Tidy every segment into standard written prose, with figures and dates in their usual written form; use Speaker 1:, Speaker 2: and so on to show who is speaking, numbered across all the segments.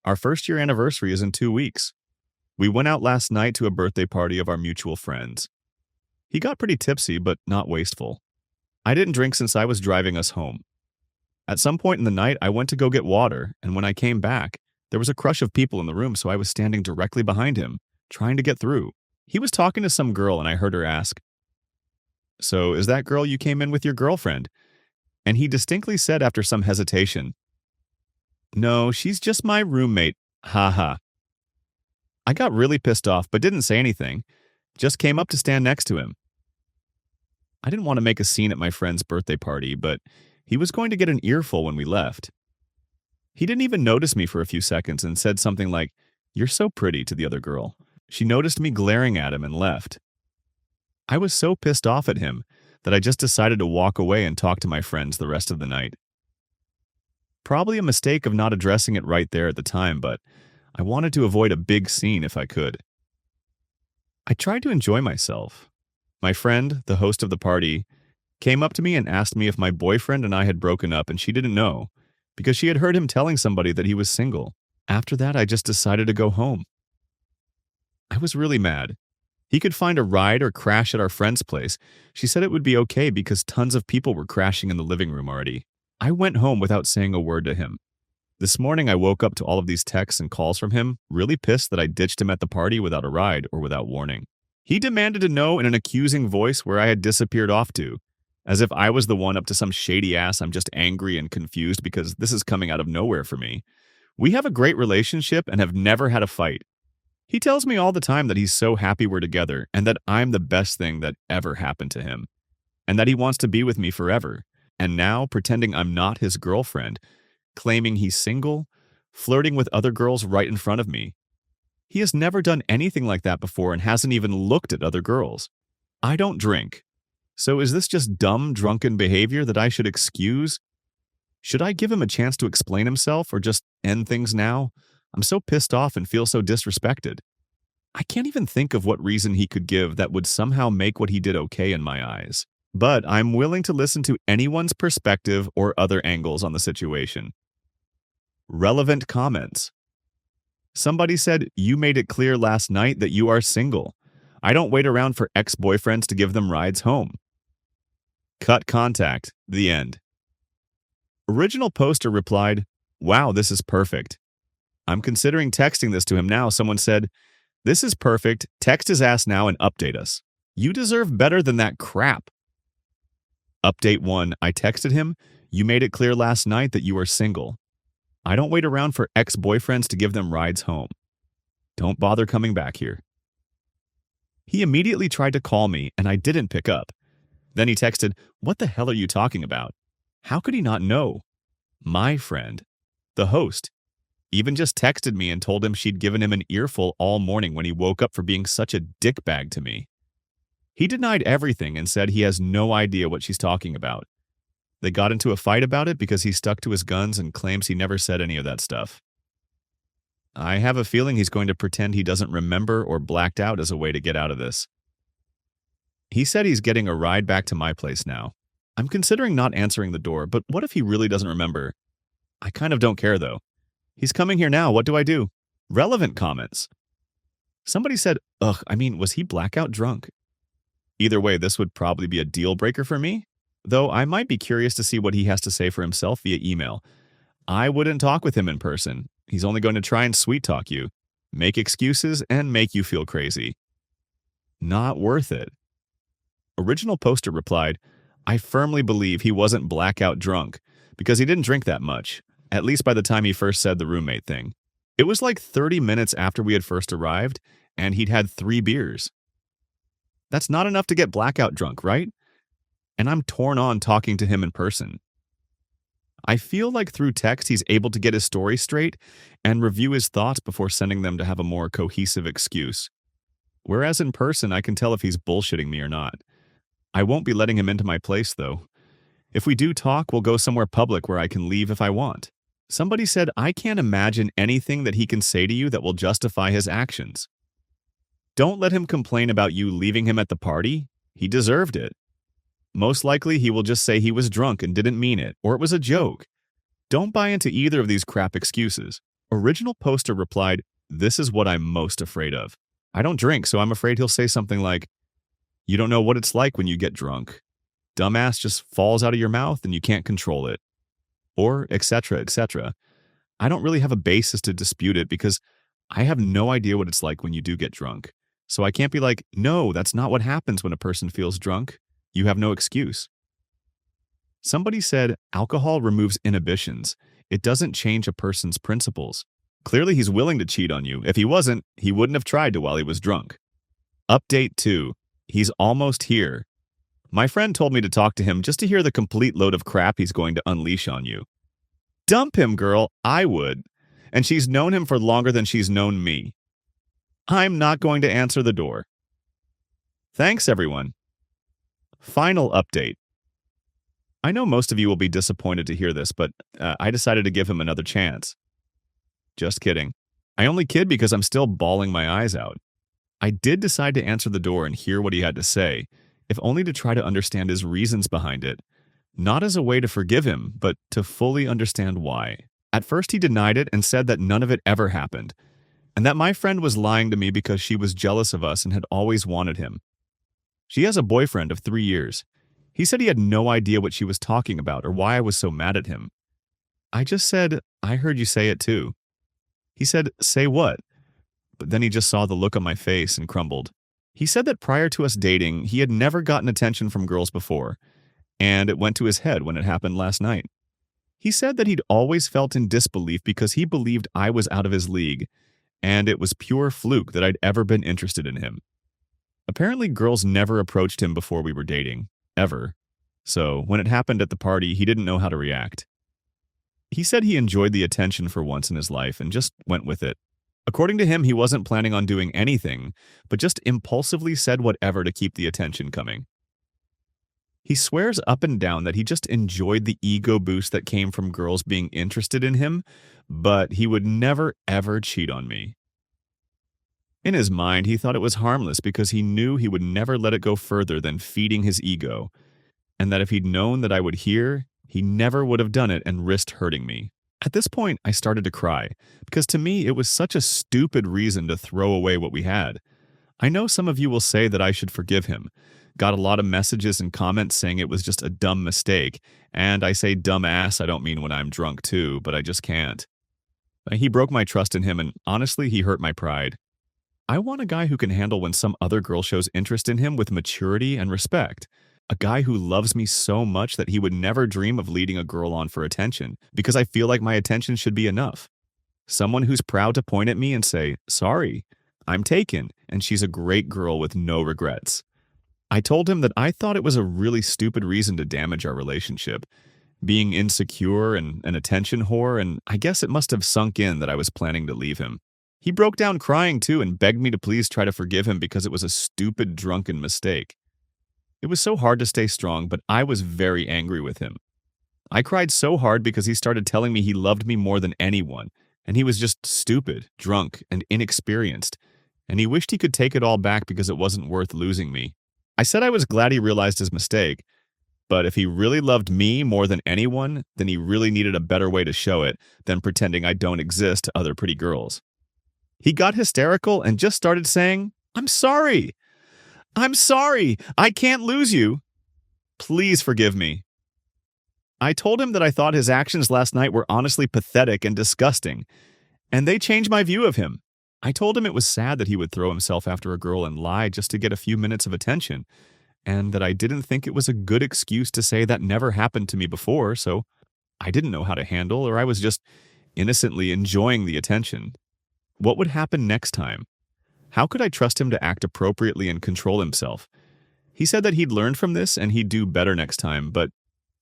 Speaker 1: Our first year anniversary is in 2 weeks. We went out last night to a birthday party of our mutual friends. He got pretty tipsy, but not wasteful. I didn't drink since I was driving us home. At some point in the night, I went to go get water, and when I came back, there was a crush of people in the room, so I was standing directly behind him, trying to get through. He was talking to some girl, and I heard her ask, "So, is that girl you came in with your girlfriend?" And he distinctly said after some hesitation, "No, she's just my roommate. Ha ha." I got really pissed off, but didn't say anything, just came up to stand next to him. I didn't want to make a scene at my friend's birthday party, but he was going to get an earful when we left. He didn't even notice me for a few seconds and said something like, "You're so pretty," to the other girl. She noticed me glaring at him and left. I was so pissed off at him that I just decided to walk away and talk to my friends the rest of the night. Probably a mistake of not addressing it right there at the time, but I wanted to avoid a big scene if I could. I tried to enjoy myself. My friend, the host of the party, came up to me and asked me if my boyfriend and I had broken up, and she didn't know, because she had heard him telling somebody that he was single. After that, I just decided to go home. I was really mad. He could find a ride or crash at our friend's place. She said it would be okay because tons of people were crashing in the living room already. I went home without saying a word to him. This morning, I woke up to all of these texts and calls from him, really pissed that I ditched him at the party without a ride or without warning. He demanded to know in an accusing voice where I had disappeared off to, as if I was the one up to some shady ass. I'm just angry and confused because this is coming out of nowhere for me. We have a great relationship and have never had a fight. He tells me all the time that he's so happy we're together and that I'm the best thing that ever happened to him, and that he wants to be with me forever. And now, pretending I'm not his girlfriend, claiming he's single, flirting with other girls right in front of me. He has never done anything like that before and hasn't even looked at other girls. I don't drink. So is this just dumb, drunken behavior that I should excuse? Should I give him a chance to explain himself or just end things now? I'm so pissed off and feel so disrespected. I can't even think of what reason he could give that would somehow make what he did okay in my eyes. But I'm willing to listen to anyone's perspective or other angles on the situation. Relevant comments. Somebody said, "You made it clear last night that you are single. I don't wait around for ex-boyfriends to give them rides home." Cut contact. The end. Original poster replied, "Wow, this is perfect. I'm considering texting this to him now." Someone said, "This is perfect. Text his ass now and update us. You deserve better than that crap." Update 1. I texted him, "You made it clear last night that you are single. I don't wait around for ex-boyfriends to give them rides home. Don't bother coming back here." He immediately tried to call me, and I didn't pick up. Then he texted, "What the hell are you talking about?" How could he not know? My friend, the host, even just texted me and told him she'd given him an earful all morning when he woke up for being such a dickbag to me. He denied everything and said he has no idea what she's talking about. They got into a fight about it because he stuck to his guns and claims he never said any of that stuff. I have a feeling he's going to pretend he doesn't remember or blacked out as a way to get out of this. He said he's getting a ride back to my place now. I'm considering not answering the door, but what if he really doesn't remember? I kind of don't care, though. He's coming here now. What do I do? Relevant comments. Somebody said, "Ugh, was he blackout drunk?" Either way, this would probably be a deal breaker for me, though I might be curious to see what he has to say for himself via email. I wouldn't talk with him in person. He's only going to try and sweet talk you, make excuses, and make you feel crazy. Not worth it. Original poster replied, "I firmly believe he wasn't blackout drunk because he didn't drink that much, at least by the time he first said the roommate thing. It was like 30 minutes after we had first arrived, and he'd had 3 beers. That's not enough to get blackout drunk, right? And I'm torn on talking to him in person. I feel like through text he's able to get his story straight and review his thoughts before sending them to have a more cohesive excuse. Whereas in person, I can tell if he's bullshitting me or not. I won't be letting him into my place, though. If we do talk, we'll go somewhere public where I can leave if I want." Somebody said, "I can't imagine anything that he can say to you that will justify his actions. Don't let him complain about you leaving him at the party. He deserved it. Most likely, he will just say he was drunk and didn't mean it, or it was a joke. Don't buy into either of these crap excuses. Original poster replied, "This is what I'm most afraid of. I don't drink, so I'm afraid he'll say something like, 'You don't know what it's like when you get drunk. Dumbass just falls out of your mouth and you can't control it.' Or etc., etc. I don't really have a basis to dispute it because I have no idea what it's like when you do get drunk. So I can't be like, no, that's not what happens when a person feels drunk. You have no excuse." Somebody said, "Alcohol removes inhibitions. It doesn't change a person's principles." Clearly, he's willing to cheat on you. If he wasn't, he wouldn't have tried to while he was drunk. Update 2. He's almost here. My friend told me to talk to him just to hear the complete load of crap he's going to unleash on you. Dump him, girl. I would. And she's known him for longer than she's known me. I'm not going to answer the door. Thanks, everyone. Final update. I know most of you will be disappointed to hear this, but I decided to give him another chance. Just kidding. I only kid because I'm still bawling my eyes out. I did decide to answer the door and hear what he had to say, if only to try to understand his reasons behind it. Not as a way to forgive him, but to fully understand why. At first he denied it and said that none of it ever happened, and that my friend was lying to me because she was jealous of us and had always wanted him. She has a boyfriend of 3 years. He said he had no idea what she was talking about or why I was so mad at him. I just said, "I heard you say it too." He said, "Say what?" But then he just saw the look on my face and crumbled. He said that prior to us dating, he had never gotten attention from girls before, and it went to his head when it happened last night. He said that he'd always felt in disbelief because he believed I was out of his league, and it was pure fluke that I'd ever been interested in him. Apparently, girls never approached him before we were dating, ever. So when it happened at the party, he didn't know how to react. He said he enjoyed the attention for once in his life and just went with it. According to him, he wasn't planning on doing anything, but just impulsively said whatever to keep the attention coming. He swears up and down that he just enjoyed the ego boost that came from girls being interested in him, but he would never ever cheat on me. In his mind, he thought it was harmless because he knew he would never let it go further than feeding his ego, and that if he'd known that I would hear, he never would have done it and risked hurting me. At this point, I started to cry, because to me it was such a stupid reason to throw away what we had. I know some of you will say that I should forgive him. Got a lot of messages and comments saying it was just a dumb mistake, and I say dumb ass I don't mean when I'm drunk too, but I just can't. He broke my trust in him, and honestly, he hurt my pride. I want a guy who can handle when some other girl shows interest in him with maturity and respect. A guy who loves me so much that he would never dream of leading a girl on for attention, because I feel like my attention should be enough. Someone who's proud to point at me and say, "Sorry, I'm taken, and she's a great girl with no regrets." I told him that I thought it was a really stupid reason to damage our relationship, being insecure and an attention whore, and I guess it must have sunk in that I was planning to leave him. He broke down crying too and begged me to please try to forgive him because it was a stupid, drunken mistake. It was so hard to stay strong, but I was very angry with him. I cried so hard because he started telling me he loved me more than anyone, and he was just stupid, drunk, and inexperienced, and he wished he could take it all back because it wasn't worth losing me. I said I was glad he realized his mistake, but if he really loved me more than anyone, then he really needed a better way to show it than pretending I don't exist to other pretty girls. He got hysterical and just started saying, "I'm sorry. I'm sorry. I can't lose you. Please forgive me." I told him that I thought his actions last night were honestly pathetic and disgusting, and they changed my view of him. I told him it was sad that he would throw himself after a girl and lie just to get a few minutes of attention, and that I didn't think it was a good excuse to say that never happened to me before, so I didn't know how to handle, or I was just innocently enjoying the attention. What would happen next time? How could I trust him to act appropriately and control himself? He said that he'd learned from this and he'd do better next time, but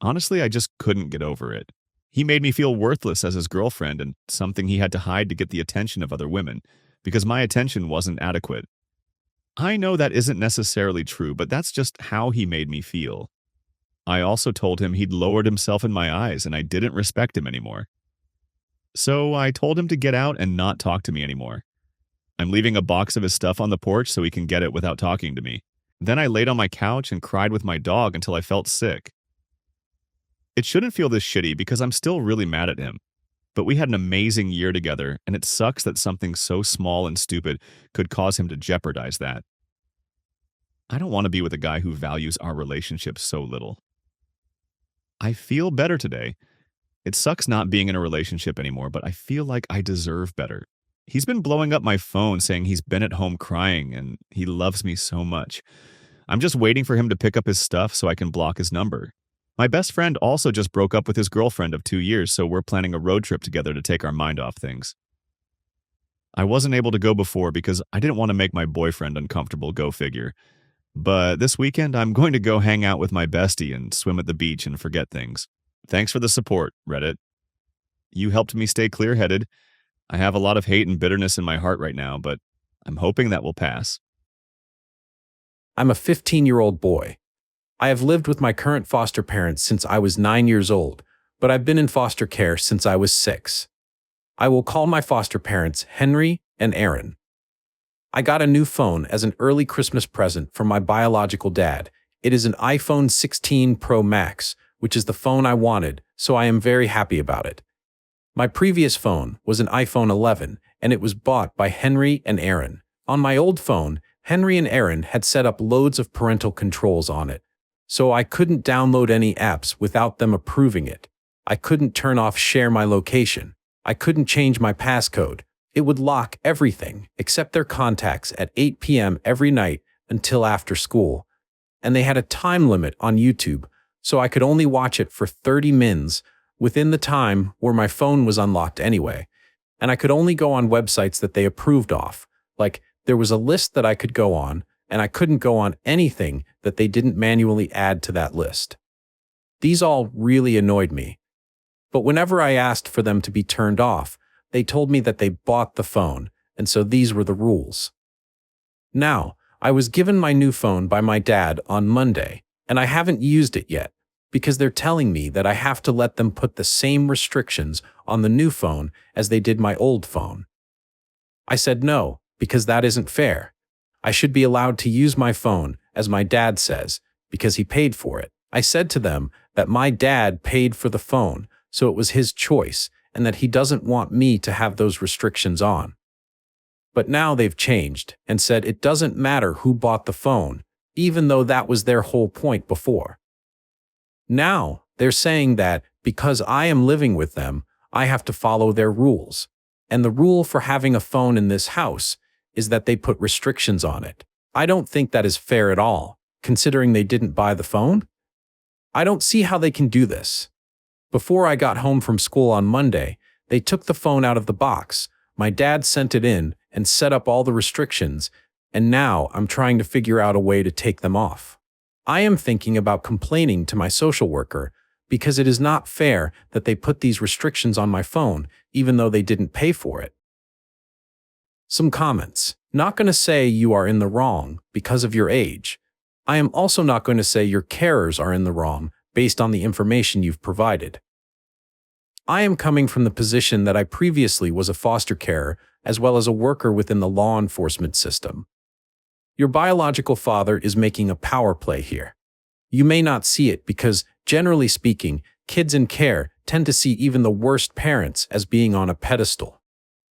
Speaker 1: honestly, I just couldn't get over it. He made me feel worthless as his girlfriend and something he had to hide to get the attention of other women, because my attention wasn't adequate. I know that isn't necessarily true, but that's just how he made me feel. I also told him he'd lowered himself in my eyes and I didn't respect him anymore. So I told him to get out and not talk to me anymore. I'm leaving a box of his stuff on the porch so he can get it without talking to me. Then I laid on my couch and cried with my dog until I felt sick. It shouldn't feel this shitty because I'm still really mad at him. But we had an amazing year together, and it sucks that something so small and stupid could cause him to jeopardize that. I don't want to be with a guy who values our relationship so little. I feel better today. It sucks not being in a relationship anymore, but I feel like I deserve better. He's been blowing up my phone saying he's been at home crying and he loves me so much. I'm just waiting for him to pick up his stuff so I can block his number. My best friend also just broke up with his girlfriend of 2 years, so we're planning a road trip together to take our mind off things. I wasn't able to go before because I didn't want to make my boyfriend uncomfortable, go figure. But this weekend, I'm going to go hang out with my bestie and swim at the beach and forget things. Thanks for the support, Reddit. You helped me stay clear-headed. I have a lot of hate and bitterness in my heart right now, but I'm hoping that will pass.
Speaker 2: I'm a 15-year-old boy. I have lived with my current foster parents since I was 9 years old, but I've been in foster care since I was 6. I will call my foster parents Henry and Aaron. I got a new phone as an early Christmas present from my biological dad. It is an iPhone 16 Pro Max, which is the phone I wanted, so I am very happy about it. My previous phone was an iPhone 11, and it was bought by Henry and Aaron. On my old phone, Henry and Aaron had set up loads of parental controls on it, so I couldn't download any apps without them approving it. I couldn't turn off Share My Location. I couldn't change my passcode. It would lock everything except their contacts at 8 p.m. every night until after school. And they had a time limit on YouTube, so I could only watch it for 30 mins within the time where my phone was unlocked anyway. And I could only go on websites that they approved of. Like, there was a list that I could go on, and I couldn't go on anything that they didn't manually add to that list. These all really annoyed me. But whenever I asked for them to be turned off, they told me that they bought the phone, and so these were the rules. Now, I was given my new phone by my dad on Monday, and I haven't used it yet, because they're telling me that I have to let them put the same restrictions on the new phone as they did my old phone. I said no, because that isn't fair. I should be allowed to use my phone, as my dad says, because he paid for it. I said to them that my dad paid for the phone, so it was his choice, and that he doesn't want me to have those restrictions on. But now they've changed and said it doesn't matter who bought the phone, even though that was their whole point before. Now they're saying that because I am living with them, I have to follow their rules. And the rule for having a phone in this house is that they put restrictions on it. I don't think that is fair at all, considering they didn't buy the phone. I don't see how they can do this. Before I got home from school on Monday, they took the phone out of the box. My dad sent it in and set up all the restrictions, and now I'm trying to figure out a way to take them off. I am thinking about complaining to my social worker because it is not fair that they put these restrictions on my phone, even though they didn't pay for it. Some comments. Not going to say you are in the wrong because of your age. I am also not going to say your carers are in the wrong based on the information you've provided. I am coming from the position that I previously was a foster carer as well as a worker within the law enforcement system. Your biological father is making a power play here. You may not see it because, generally speaking, kids in care tend to see even the worst parents as being on a pedestal.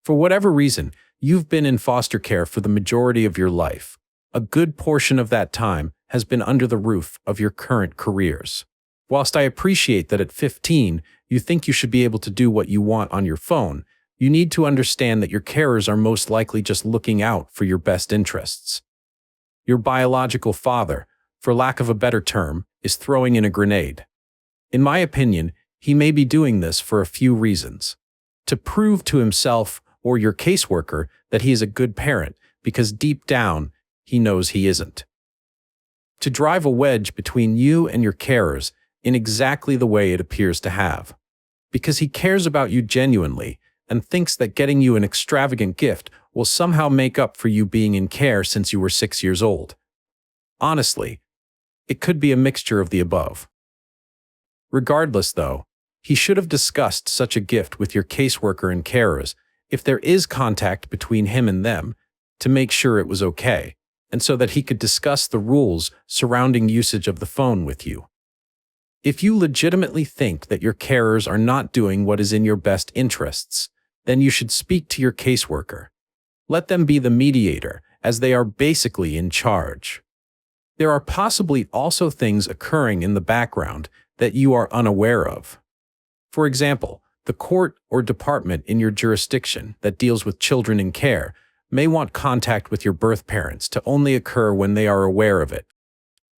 Speaker 2: For whatever reason, you've been in foster care for the majority of your life. A good portion of that time has been under the roof of your current careers. Whilst I appreciate that at 15, you think you should be able to do what you want on your phone, you need to understand that your carers are most likely just looking out for your best interests. Your biological father, for lack of a better term, is throwing in a grenade. In my opinion, he may be doing this for a few reasons. To prove to himself or your caseworker that he is a good parent, because deep down, he knows he isn't. To drive a wedge between you and your carers in exactly the way it appears to have. Because he cares about you genuinely and thinks that getting you an extravagant gift will somehow make up for you being in care since you were 6 years old. Honestly, it could be a mixture of the above. Regardless, though, he should have discussed such a gift with your caseworker and carers if there is contact between him and them to make sure it was okay, and so that he could discuss the rules surrounding usage of the phone with you. If you legitimately think that your carers are not doing what is in your best interests, then you should speak to your caseworker. Let them be the mediator, as they are basically in charge. There are possibly also things occurring in the background that you are unaware of. For example, the court or department in your jurisdiction that deals with children in care may want contact with your birth parents to only occur when they are aware of it.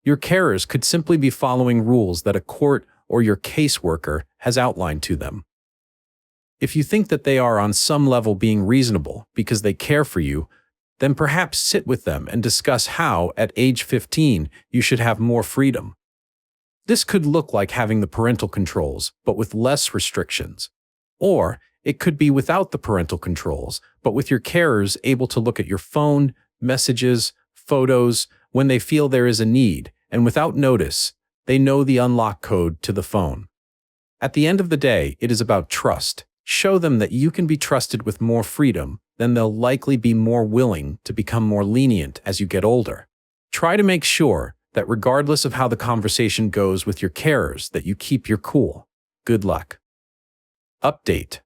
Speaker 2: Your carers could simply be following rules that a court or your caseworker has outlined to them. If you think that they are on some level being reasonable because they care for you, then perhaps sit with them and discuss how, at age 15, you should have more freedom. This could look like having the parental controls, but with less restrictions. Or it could be without the parental controls, but with your carers able to look at your phone, messages, photos, when they feel there is a need, and without notice, they know the unlock code to the phone. At the end of the day, it is about trust. Show them that you can be trusted with more freedom, then they'll likely be more willing to become more lenient as you get older. Try to make sure that regardless of how the conversation goes with your carers, that you keep your cool. Good luck. Update.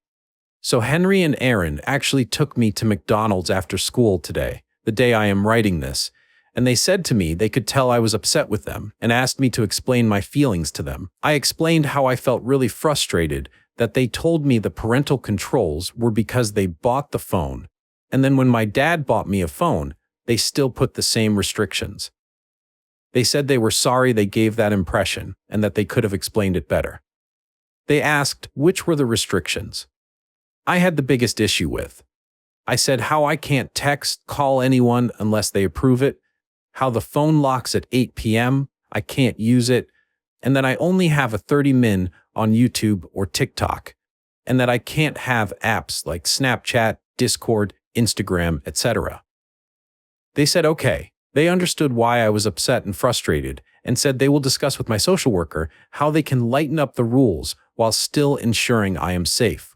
Speaker 2: So Henry and Aaron actually took me to McDonald's after school today, the day I am writing this, and they said to me they could tell I was upset with them and asked me to explain my feelings to them. I explained how I felt really frustrated that they told me the parental controls were because they bought the phone, and then when my dad bought me a phone, they still put the same restrictions. They said they were sorry they gave that impression and that they could have explained it better. They asked which were the restrictions I had the biggest issue with. I said how I can't text, call anyone unless they approve it, how the phone locks at 8 p.m., I can't use it, and that I only have a 30-min on YouTube or TikTok, and that I can't have apps like Snapchat, Discord, Instagram, etc. They said okay. They understood why I was upset and frustrated, and said they will discuss with my social worker how they can lighten up the rules while still ensuring I am safe.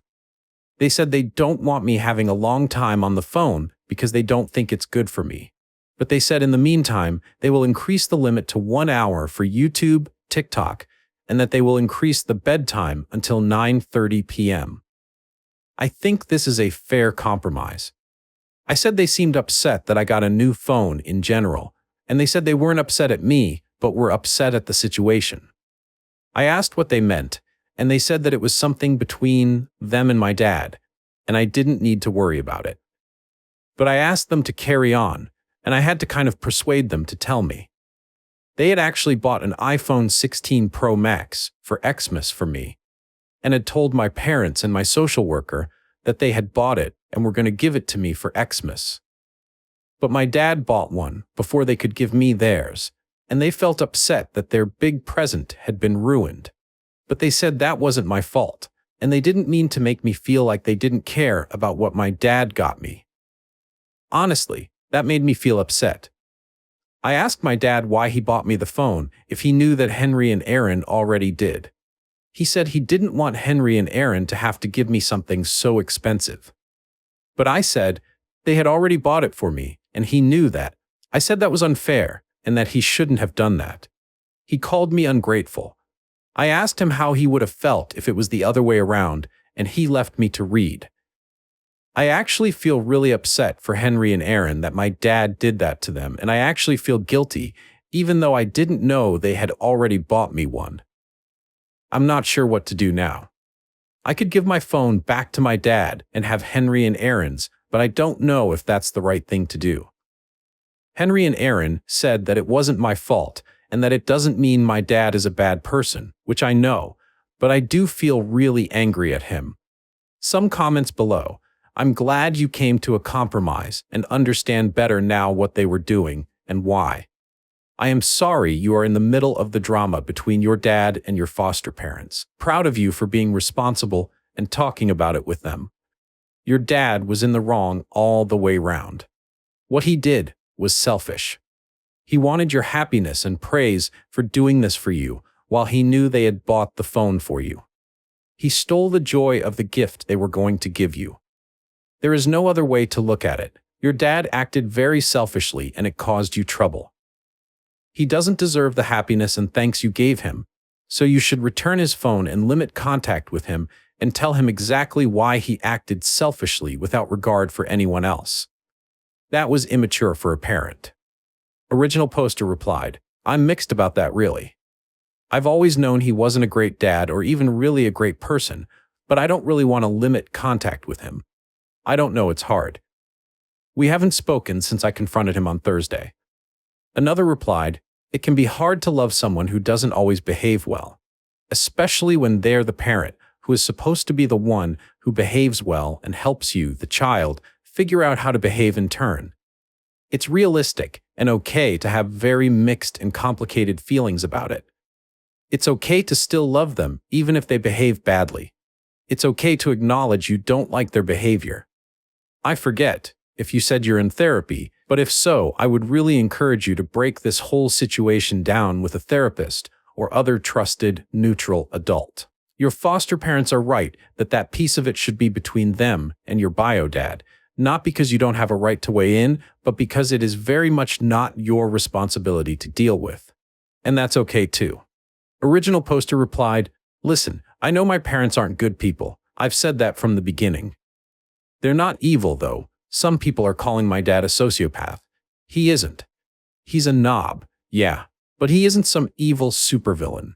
Speaker 2: They said they don't want me having a long time on the phone because they don't think it's good for me. But they said in the meantime, they will increase the limit to 1 hour for YouTube, TikTok, and that they will increase the bedtime until 9:30 p.m. I think this is a fair compromise. I said they seemed upset that I got a new phone in general, and they said they weren't upset at me, but were upset at the situation. I asked what they meant, and they said that it was something between them and my dad, and I didn't need to worry about it. But I asked them to carry on, and I had to kind of persuade them to tell me. They had actually bought an iPhone 16 Pro Max for Xmas for me, and had told my parents and my social worker that they had bought it and were going to give it to me for Xmas. But my dad bought one before they could give me theirs, and they felt upset that their big present had been ruined. But they said that wasn't my fault, and they didn't mean to make me feel like they didn't care about what my dad got me. Honestly, that made me feel upset. I asked my dad why he bought me the phone if he knew that Henry and Aaron already did. He said he didn't want Henry and Aaron to have to give me something so expensive. But I said they had already bought it for me, and he knew that. I said that was unfair, and that he shouldn't have done that. He called me ungrateful. I asked him how he would have felt if it was the other way around, and he left me to read. I actually feel really upset for Henry and Aaron that my dad did that to them, and I actually feel guilty, even though I didn't know they had already bought me one. I'm not sure what to do now. I could give my phone back to my dad and have Henry and Aaron's, but I don't know if that's the right thing to do. Henry and Aaron said that it wasn't my fault and that it doesn't mean my dad is a bad person, which I know, but I do feel really angry at him. Some comments below. I'm glad you came to a compromise and understand better now what they were doing and why. I am sorry you are in the middle of the drama between your dad and your foster parents. Proud of you for being responsible and talking about it with them. Your dad was in the wrong all the way round. What he did was selfish. He wanted your happiness and praise for doing this for you while he knew they had bought the phone for you. He stole the joy of the gift they were going to give you. There is no other way to look at it. Your dad acted very selfishly and it caused you trouble. He doesn't deserve the happiness and thanks you gave him, So you should return his phone and limit contact with him and tell him exactly why he acted selfishly without regard for anyone else. That was immature for a parent. Original poster replied, I'm mixed about that really. I've always known he wasn't a great dad or even really a great person, but I don't really want to limit contact with him. I don't know, it's hard. We haven't spoken since I confronted him on Thursday. Another replied, it can be hard to love someone who doesn't always behave well, especially when they're the parent who is supposed to be the one who behaves well and helps you, the child, figure out how to behave in turn. It's realistic and okay to have very mixed and complicated feelings about it. It's okay to still love them, even if they behave badly. It's okay to acknowledge you don't like their behavior. I forget if you said you're in therapy, but if so, I would really encourage you to break this whole situation down with a therapist or other trusted, neutral adult. Your foster parents are right that piece of it should be between them and your bio dad, not because you don't have a right to weigh in, but because it is very much not your responsibility to deal with. And that's okay too. Original poster replied, listen, I know my parents aren't good people. I've said that from the beginning. They're not evil, though. Some people are calling my dad a sociopath. He isn't. He's a knob, yeah, but he isn't some evil supervillain.